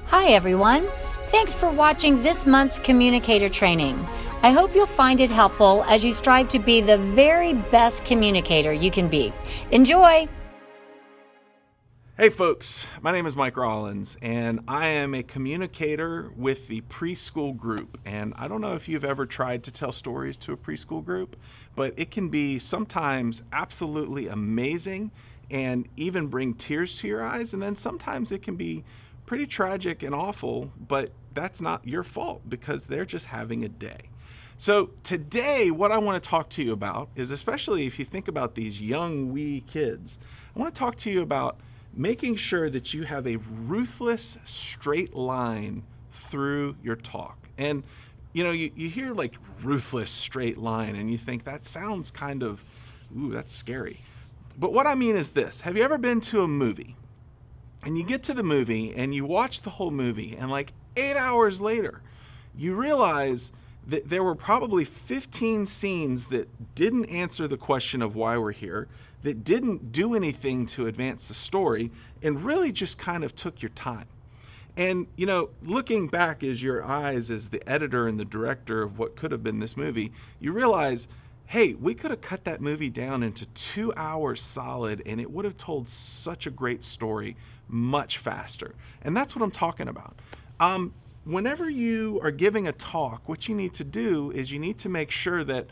Hi everyone. Thanks for watching this month's Communicator training. I hope you'll find it helpful as you strive to be the very best communicator you can be. Enjoy! Hey folks, my name is Mike Rollins and I am a communicator with the preschool group. And I don't know if you've ever tried to tell stories to a preschool group, but it can be sometimes absolutely amazing and even bring tears to your eyes. And then sometimes it can be pretty tragic and awful, but that's not your fault because they're just having a day. So today, what I want to talk to you about is, especially if you think about these young wee kids, I want to talk to you about making sure that you have a ruthless straight line through your talk. And you hear like ruthless straight line and you think that sounds kind of, ooh, that's scary. But what I mean is this: have you ever been to a movie and you get to the movie and you watch the whole movie and like 8 hours later you realize that there were probably 15 scenes that didn't answer the question of why we're here, that didn't do anything to advance the story, and really just kind of took your time. And looking back as your eyes as the editor and the director of what could have been this movie, you realize, hey, we could have cut that movie down into 2 hours solid and it would have told such a great story much faster. And that's what I'm talking about. Whenever you are giving a talk, what you need to do is you need to make sure that,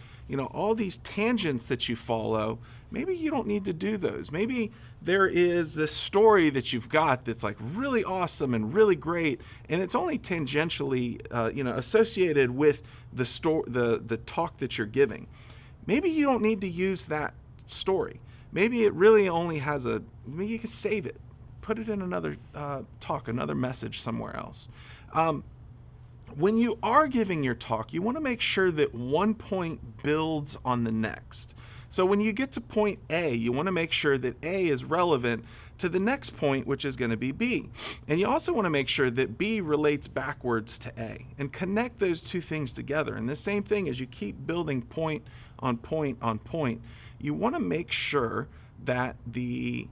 all these tangents that you follow, maybe you don't need to do those. Maybe there is this story that you've got that's like really awesome and really great, and it's only tangentially, associated with the talk that you're giving. Maybe you don't need to use that story. Maybe it really only has maybe you can save it, put it in another talk, another message somewhere else. When you are giving your talk, you want to make sure that one point builds on the next. So when you get to point A, you want to make sure that A is relevant to the next point, which is going to be B. And you also want to make sure that B relates backwards to A and connect those two things together. And the same thing as you keep building point on point on point, you want to make sure that the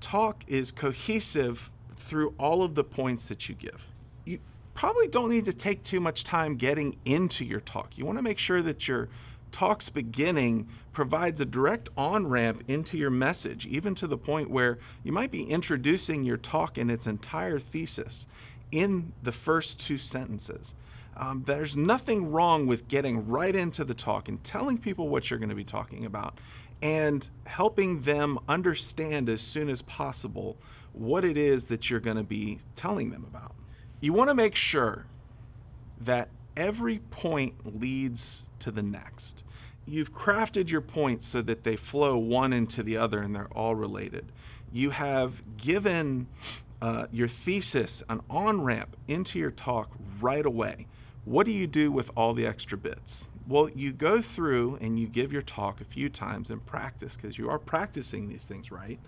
talk is cohesive through all of the points that you give. You probably don't need to take too much time getting into your talk. You want to make sure that your talk's beginning provides a direct on-ramp into your message, even to the point where you might be introducing your talk and its entire thesis in the first 2 sentences. There's nothing wrong with getting right into the talk and telling people what you're going to be talking about and helping them understand as soon as possible what it is that you're going to be telling them about. You want to make sure that every point leads to the next. You've crafted your points so that they flow one into the other and they're all related. You have given your thesis an on-ramp into your talk right away. What do you do with all the extra bits? Well, you go through and you give your talk a few times and practice, because you are practicing these things, right?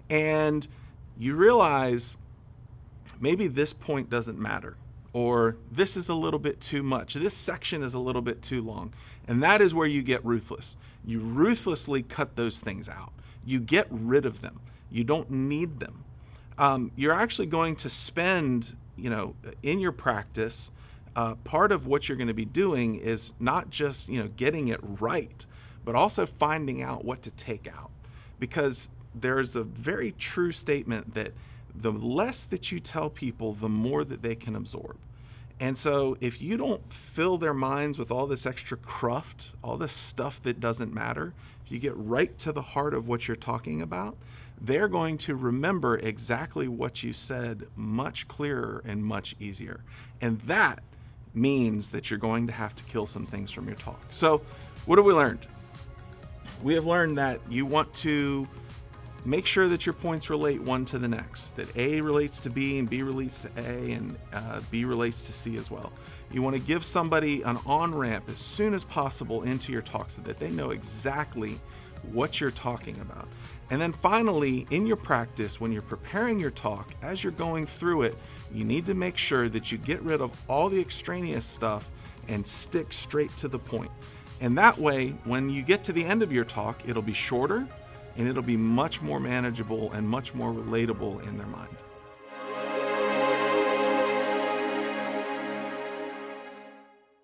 And you realize maybe this point doesn't matter, or this is a little bit too much. This section is a little bit too long. And that is where you get ruthless. You ruthlessly cut those things out. You get rid of them. You don't need them. You're actually going to spend, in your practice, part of what you're going to be doing is not just, getting it right, but also finding out what to take out. Because there's a very true statement that the less that you tell people, the more that they can absorb. And so if you don't fill their minds with all this extra cruft, all this stuff that doesn't matter, if you get right to the heart of what you're talking about, they're going to remember exactly what you said much clearer and much easier. And that means that you're going to have to kill some things from your talk. So what have we learned? We have learned that you want to make sure that your points relate one to the next, that A relates to B and B relates to A and B relates to C as well. You want to give somebody an on-ramp as soon as possible into your talk so that they know exactly what you're talking about. And then finally, in your practice, when you're preparing your talk, as you're going through it, you need to make sure that you get rid of all the extraneous stuff and stick straight to the point. And that way, when you get to the end of your talk, it'll be shorter and it'll be much more manageable and much more relatable in their mind.